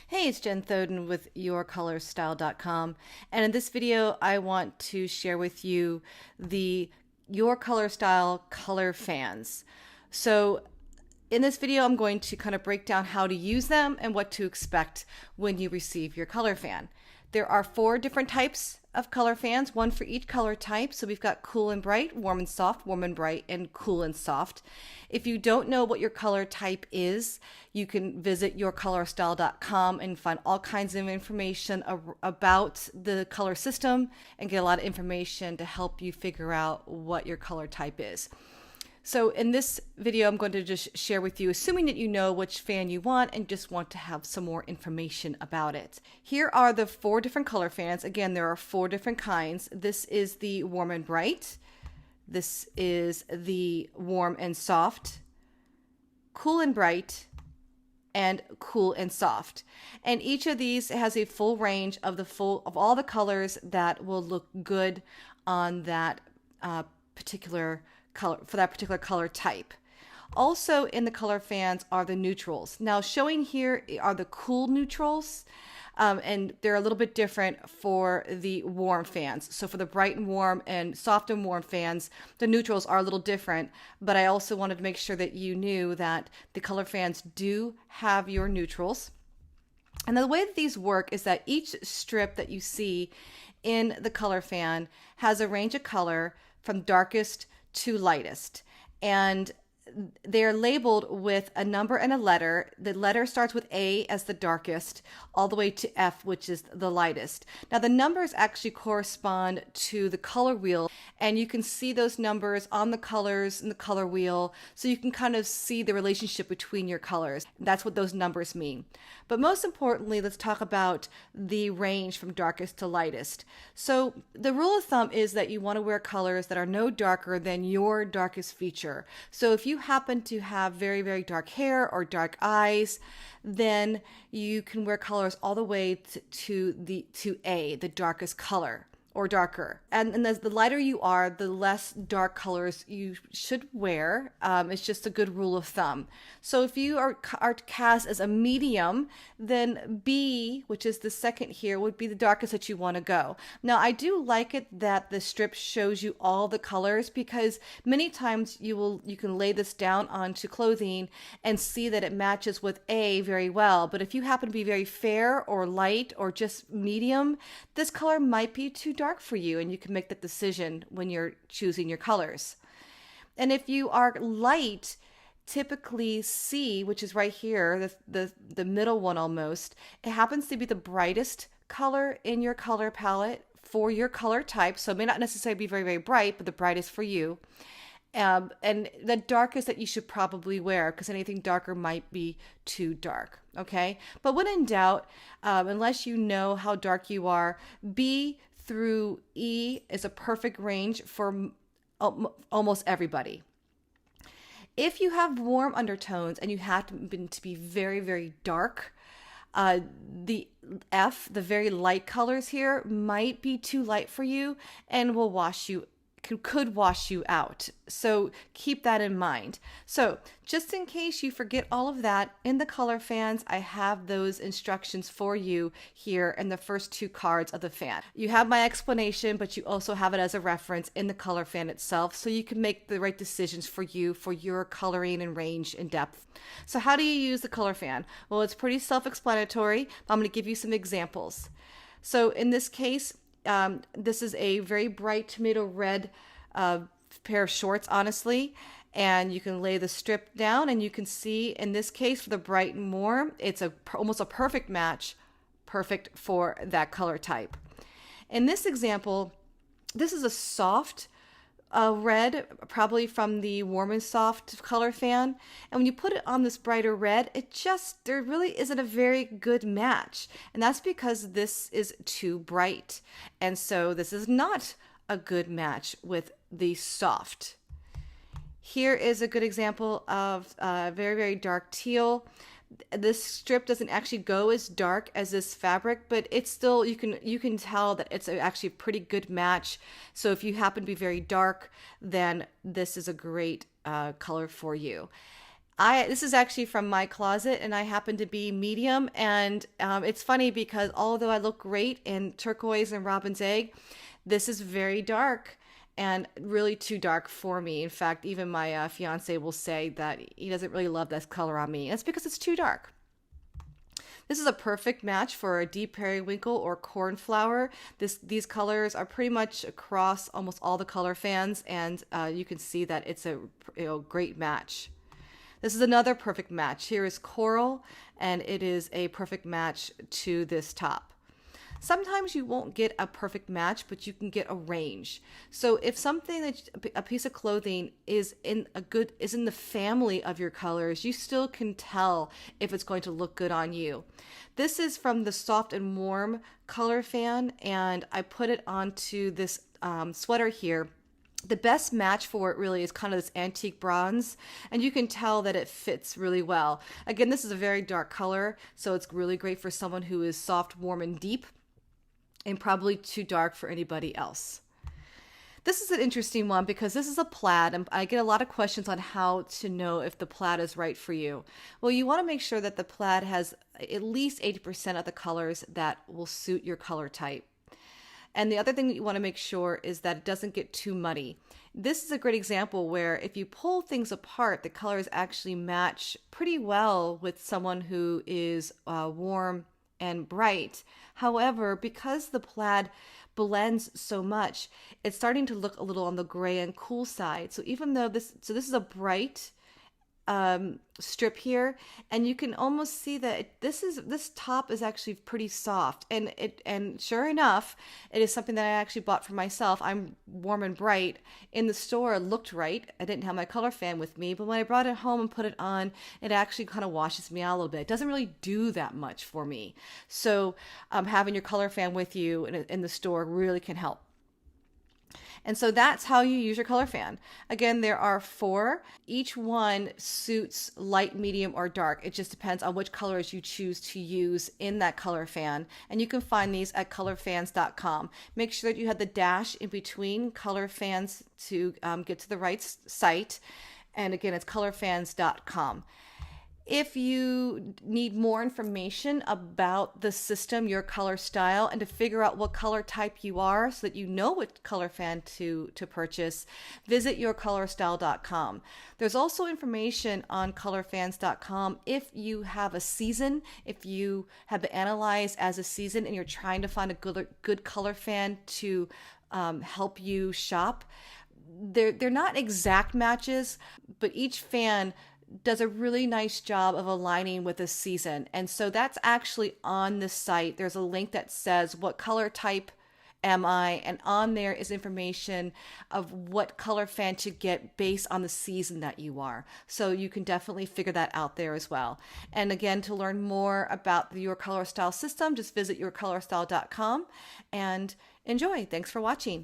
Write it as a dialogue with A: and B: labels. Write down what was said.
A: Hey, it's Jen Thoden with YourColorStyle.com, and in this video I want to share with you the Your Color Style color fans. So in this video I'm going to kind of break down how to use them and what to expect when you receive your color fan. There are 4 different types of color fans, one for each color type. So we've got cool and bright, warm and soft, warm and bright, and cool and soft. If you don't know what your color type is, you can visit yourcolorstyle.com and find all kinds of information about the color system and get a lot of information to help you figure out what your color type is. So in this video, I'm going to just share with you, assuming that you know which fan you want and just want to have some more information about it. Here are the 4 different color fans. Again, there are 4 different kinds. This is the warm and bright. This is the warm and soft, cool and bright, and cool and soft. And each of these has a full range of all the colors that will look good on that particular color, for that particular color type. Also in the color fans are the neutrals. Now showing here are the cool neutrals, and they're a little bit different for the warm fans. So for the bright and warm and soft and warm fans, the neutrals are a little different, but I also wanted to make sure that you knew that the color fans do have your neutrals. And the way that these work is that each strip that you see in the color fan has a range of color from darkest to lightest, and they're labeled with a number and a letter. The letter starts with A as the darkest, all the way to F, which is the lightest. Now the numbers actually correspond to the color wheel, and you can see those numbers on the colors in the color wheel, so you can kind of see the relationship between your colors. That's what those numbers mean. But most importantly, let's talk about the range from darkest to lightest. So the rule of thumb is that you want to wear colors that are no darker than your darkest feature. So if you happen to have very, very dark hair or dark eyes, then you can wear colors all the way to A, the darkest color, or darker. And as the lighter you are, the less dark colors you should wear. It's just a good rule of thumb. So if you are cast as a medium, then B, which is the second here, would be the darkest that you want to go. Now I do like it that the strip shows you all the colors, because many times you can lay this down onto clothing and see that it matches with A very well. But if you happen to be very fair or light or just medium, this color might be too dark for you, and you can make that decision when you're choosing your colors. And if you are light, typically C, which is right here, the middle one almost, it happens to be the brightest color in your color palette for your color type. So it may not necessarily be very, very bright, but the brightest for you. And the darkest that you should probably wear, because anything darker might be too dark. Okay. But when in doubt, unless you know how dark you are, B through E is a perfect range for almost everybody. If you have warm undertones and you happen to be very, very dark, the F, the very light colors here, might be too light for you and will could wash you out. So keep that in mind. So just in case you forget all of that, in the color fans, I have those instructions for you here in the first 2 cards of the fan. You have my explanation, but you also have it as a reference in the color fan itself, so you can make the right decisions for you, for your coloring and range and depth. So how do you use the color fan? Well, it's pretty self-explanatory, but I'm going to give you some examples. So in this case, this is a very bright tomato red pair of shorts, honestly, and you can lay the strip down and you can see in this case for the bright and warm, it's almost a perfect match, perfect for that color type. In this example, this is a soft red, probably from the warm and soft color fan, and when you put it on this brighter red, there really isn't a very good match, and that's because this is too bright, and so this is not a good match with the soft. Here is a good example of very, very dark teal. This strip doesn't actually go as dark as this fabric, but it's still, you can tell that it's actually a pretty good match. So if you happen to be very dark, then this is a great color for you. This is actually from my closet, and I happen to be medium. And it's funny because although I look great in turquoise and robin's egg, this is very dark and really too dark for me. In fact, even my fiance will say that he doesn't really love this color on me. That's because it's too dark. This is a perfect match for a deep periwinkle or cornflower. These colors are pretty much across almost all the color fans, and you can see that it's a great match. This is another perfect match. Here is coral, and it is a perfect match to this top. Sometimes you won't get a perfect match, but you can get a range. So if a piece of clothing is in the family of your colors, you still can tell if it's going to look good on you. This is from the Soft and Warm color fan, and I put it onto this sweater here. The best match for it really is kind of this antique bronze, and you can tell that it fits really well. Again, this is a very dark color, so it's really great for someone who is soft, warm, and deep, and probably too dark for anybody else. This is an interesting one because this is a plaid, and I get a lot of questions on how to know if the plaid is right for you. Well, you want to make sure that the plaid has at least 80% of the colors that will suit your color type. And the other thing that you want to make sure is that it doesn't get too muddy. This is a great example where if you pull things apart, the colors actually match pretty well with someone who is warm and bright. However, because the plaid blends so much, it's starting to look a little on the gray and cool side. So even though this is a bright strip here, and you can almost see that this top is actually pretty soft, and sure enough, it is something that I actually bought for myself. I'm warm and bright. In the store, it looked right. I didn't have my color fan with me, but when I brought it home and put it on, it actually kind of washes me out a little bit. It doesn't really do that much for me. So having your color fan with you in the store really can help. And so that's how you use your color fan. Again, there are 4. Each one suits light, medium, or dark. It just depends on which colors you choose to use in that color fan. And you can find these at colorfans.com. Make sure that you have the dash in between color fans to get to the right site. And again, it's colorfans.com. If you need more information about the system, your color style, and to figure out what color type you are so that you know what color fan to purchase, visit yourcolorstyle.com. There's also information on colorfans.com if you have a season, if you have been analyzed as a season and you're trying to find a good color fan to help you shop. They're not exact matches, but each fan does a really nice job of aligning with the season. And so that's actually on the site. There's a link that says what color type am I, and on there is information of what color fan to get based on the season that you are. So you can definitely figure that out there as well. And again, to learn more about Your Color Style system, just visit yourcolorstyle.com and enjoy. Thanks for watching.